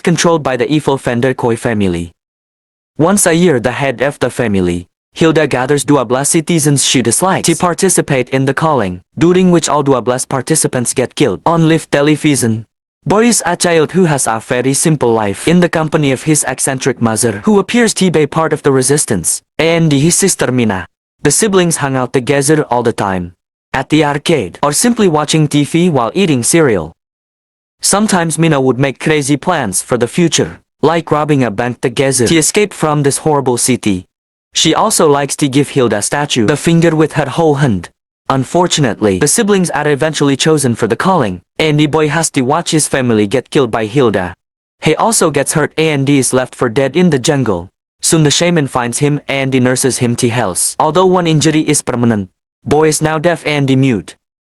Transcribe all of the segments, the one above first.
controlled by the evil Fender Koi family. Once a year, the head of the family, Hilda, gathers Duablas citizens she dislikes to participate in the calling, during which all Duablas participants get killed. On live television, Boy is a child who has a very simple life in the company of his eccentric mother, who appears to be part of the resistance, and his sister Mina. The siblings hung out together all the time, at the arcade, or simply watching TV while eating cereal. Sometimes Mina would make crazy plans for the future, like robbing a bank together to escape from this horrible city. She also likes to give Hilda a statue, the finger with her whole hand. Unfortunately, the siblings are eventually chosen for the calling, and the boy has to watch his family get killed by Hilda. He also gets hurt and is left for dead in the jungle. Soon the shaman finds him and nurses him to health. Although one injury is permanent, Boy is now deaf and mute.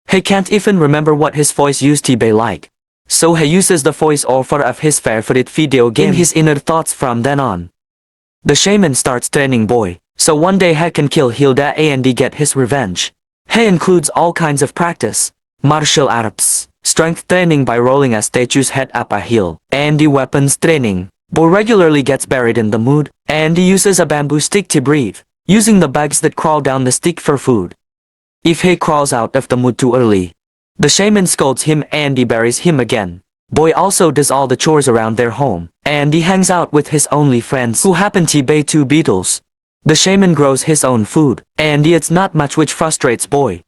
He can't even remember what his voice used to be like. So he uses the voice over of his favorite video game in his inner thoughts from then on. The shaman starts training Boy, so one day he can kill Hilda and get his revenge. He includes all kinds of practice, martial arts, strength training by rolling a statue's head up a hill, and the weapons training. Boy regularly gets buried in the mud, and he uses a bamboo stick to breathe, using the bugs that crawl down the stick for food. If he crawls out of the mud too early, the shaman scolds him and he buries him again. Boy also does all the chores around their home, and he hangs out with his only friends who happen to be two beetles. The shaman grows his own food, and he eats not much, which frustrates Boy.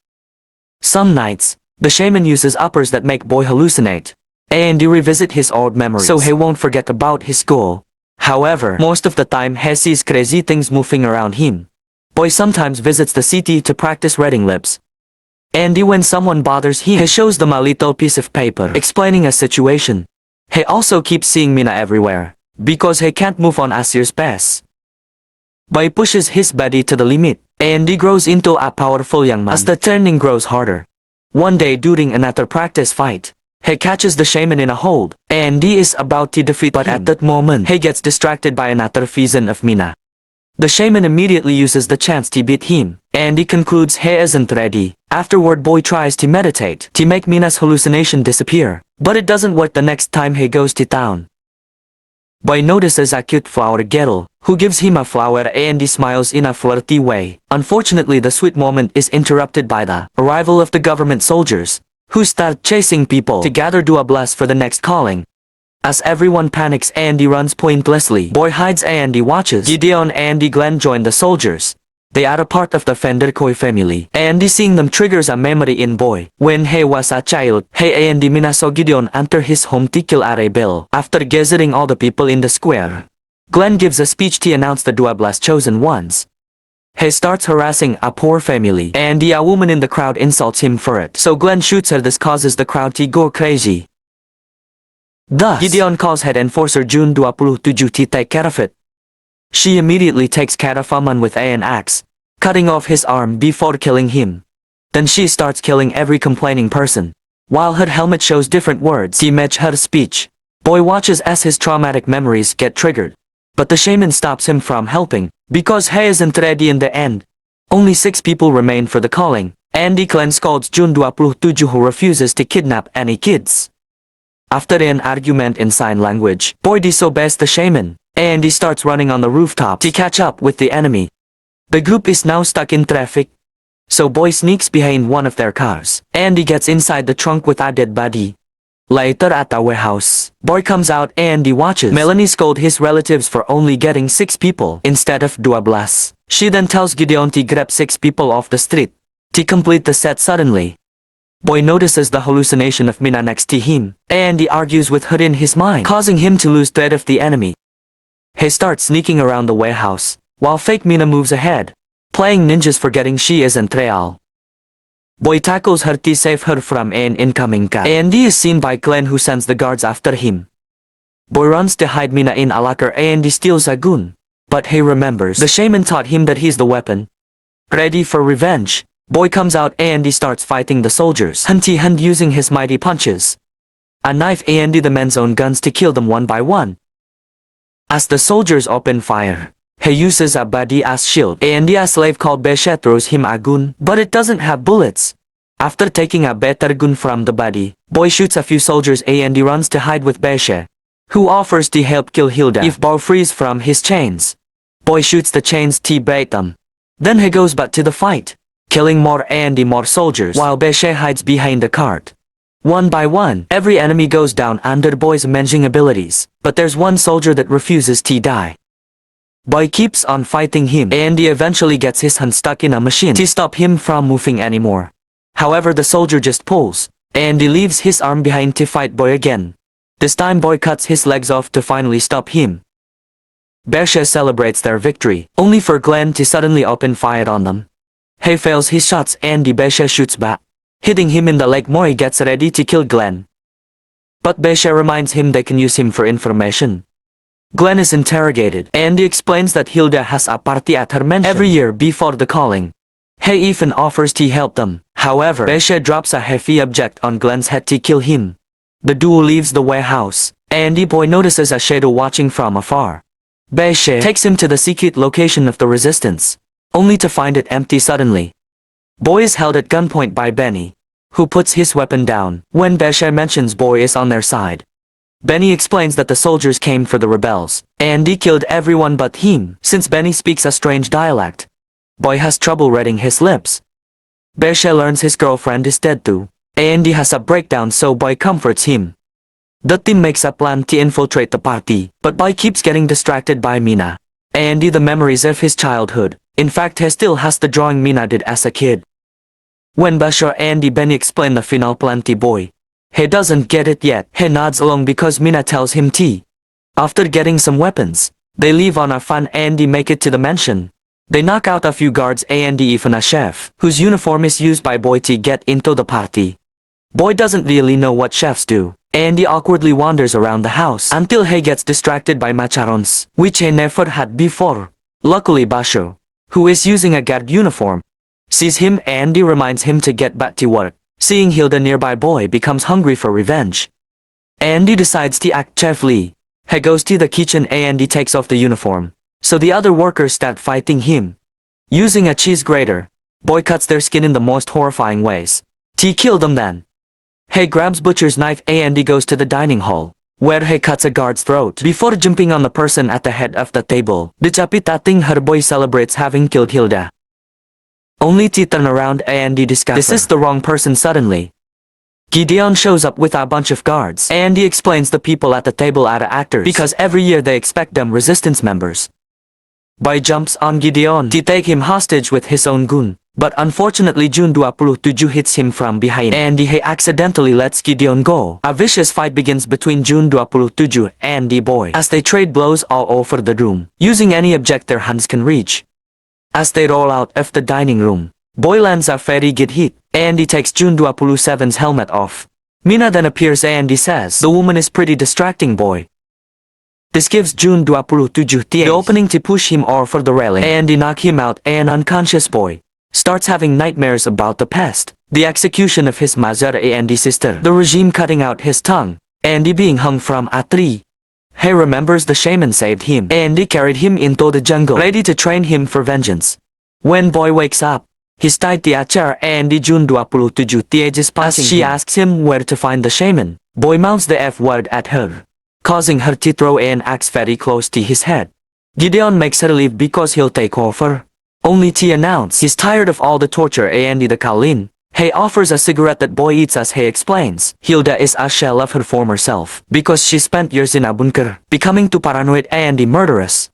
Some nights, the shaman uses uppers that make Boy hallucinate, and he revisit his old memories so he won't forget about his school. However, most of the time he sees crazy things moving around him. Boy sometimes visits the city to practice reading lips. And when someone bothers him, he shows them a little piece of paper explaining a situation. He also keeps seeing Mina everywhere, because he can't move on as years pass. Boy pushes his body to the limit, and he grows into a powerful young man as the training grows harder. One day during another practice fight, he catches the shaman in a hold, and he is about to defeat him. But at that moment, he gets distracted by another vision of Mina. The shaman immediately uses the chance to beat him, and he concludes he isn't ready. Afterward, Boy tries to meditate to make Mina's hallucination disappear, but it doesn't work the next time he goes to town. Boy notices a cute flower girl, who gives him a flower and he smiles in a flirty way. Unfortunately, the sweet moment is interrupted by the arrival of the government soldiers, who start chasing people to gather Duablas for the next calling. As everyone panics and he runs pointlessly, Boy hides and he watches. Gideon and Glenn join the soldiers. They are a part of the Fender Koi family, and seeing them triggers a memory in Boy. When he was a child, he and Mina saw Gideon enter his home to kill a rebel. After gathering all the people in the square, Glenn gives a speech to announce the Duablas chosen ones. He starts harassing a poor family, and a woman in the crowd insults him for it. So Glenn shoots her. This causes the crowd to go crazy. Thus, Gideon calls head enforcer June 27 to take care of it. She immediately takes care of a man with an axe, cutting off his arm before killing him. Then she starts killing every complaining person, while her helmet shows different words to match her speech. Boy watches as his traumatic memories get triggered, but the shaman stops him from helping, because he isn't ready in the end. Only 6 people remain for the calling, and Glenn scolds June 27 who refuses to kidnap any kids. After an argument in sign language, Boy disobeys the shaman, and he starts running on the rooftop to catch up with the enemy. The group is now stuck in traffic, so Boy sneaks behind one of their cars, and he gets inside the trunk with a dead body. Later at a warehouse, Boy comes out and he watches Melanie scold his relatives for only getting 6 people instead of Duablas. She then tells Gideon to grab 6 people off the street. To complete the set suddenly, Boy notices the hallucination of Mina next to him, and he argues with her in his mind, causing him to lose threat of the enemy. He starts sneaking around the warehouse, while fake Mina moves ahead, playing ninjas forgetting she isn't real. Boy tackles her to save her from an incoming cat, and he is seen by Glenn who sends the guards after him. Boy runs to hide Mina in a locker and he steals a gun, but he remembers the shaman taught him that he's the weapon. Ready for revenge, Boy comes out and he starts fighting the soldiers hand-to-hand using his mighty punches, a knife and the men's own guns to kill them one by one. As the soldiers open fire, he uses a body-ass shield, and a slave called Beshe throws him a gun, but it doesn't have bullets. After taking a better gun from the body, Boy shoots a few soldiers and he runs to hide with Beshe. who offers to help kill Hilda if Boy frees from his chains. Boy shoots the chains to bait them. Then he goes back to the fight, killing more and more soldiers while Beshe hides behind the cart. One by one, every enemy goes down under Boy's amazing abilities, but there's one soldier that refuses to die. Boy keeps on fighting him and he eventually gets his hand stuck in a machine to stop him from moving anymore. However, the soldier just pulls, and he leaves his arm behind to fight Boy again. This time Boy cuts his legs off to finally stop him. Beshe celebrates their victory, only for Glenn to suddenly open fire on them. He fails his shots and Beshe shoots back, hitting him in the leg. Boy gets ready to kill Glenn, but Beshe reminds him they can use him for information. Glenn is interrogated, and he explains that Hilda has a party at her mansion every year before the calling. He even offers to help them. However, Beshe drops a heavy object on Glenn's head to kill him. The duo leaves the warehouse, and Boy notices a shadow watching from afar. Beshe takes him to the secret location of the resistance, only to find it empty suddenly. Boy is held at gunpoint by Benny, who puts his weapon down when Beshe mentions Boy is on their side. Benny explains that the soldiers came for the rebels, and he killed everyone but him since Benny speaks a strange dialect. Boy has trouble reading his lips. Beshe learns his girlfriend is dead too, and he has a breakdown, so Boy comforts him. The team makes a plan to infiltrate the party, but Boy keeps getting distracted by Mina, and the memories of his childhood. In fact, he still has the drawing Mina did as a kid. When Beshe and Benny explain the final plan to Boy, he doesn't get it yet. He nods along because Mina tells him to. After getting some weapons, they leave on a fun and make it to the mansion. They knock out a few guards and even a chef, whose uniform is used by Boy to get into the party. Boy doesn't really know what chefs do, and he awkwardly wanders around the house until he gets distracted by macarons, which he never had before. Luckily Basho, who is using a guard uniform, sees him and he reminds him to get back to work. Seeing Hilda nearby, Boy becomes hungry for revenge, and he decides to act cheerfully. He goes to the kitchen and he takes off the uniform, so the other workers start fighting him. Using a cheese grater, Boy cuts their skin in the most horrifying ways to kill them. Then he grabs butcher's knife and he goes to the dining hall, where he cuts a guard's throat before jumping on the person at the head of the table. Decapitating her, Boy celebrates having killed Hilda, only to turn around and discover this is the wrong person suddenly. Gideon shows up with a bunch of guards, and he explains the people at the table are actors because every year they expect them resistance members. Boy jumps on Gideon to take him hostage with his own gun, but unfortunately June 27 hits him from behind and he accidentally lets Gideon go. A vicious fight begins between June 27 and the Boy as they trade blows all over the room, using any object their hands can reach. As they roll out of the dining room, Boy lands a very good hit, and he takes June 27's helmet off. Mina then appears and he says the woman is pretty distracting Boy. This gives June 27 the opening to push him over the railing and he knock him out, and unconscious Boy starts having nightmares about the past, the execution of his mother and his sister, the regime cutting out his tongue, and he being hung from a tree. He remembers the shaman saved him and he carried him into the jungle, ready to train him for vengeance. When Boy wakes up, he's tied to a chair and June 27 is passing. She asks him where to find the shaman. Boy mounts the F word at her, causing her to throw an axe very close to his head. Gideon makes her leave because he'll take over, only to announce he's tired of all the torture and the Kalin. He offers a cigarette that Boy eats as he explains Hilda is a shell of her former self because she spent years in a bunker, becoming too paranoid and murderous.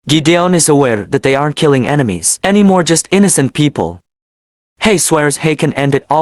Gideon is aware that they aren't killing enemies anymore, just innocent people. He swears he can end it all.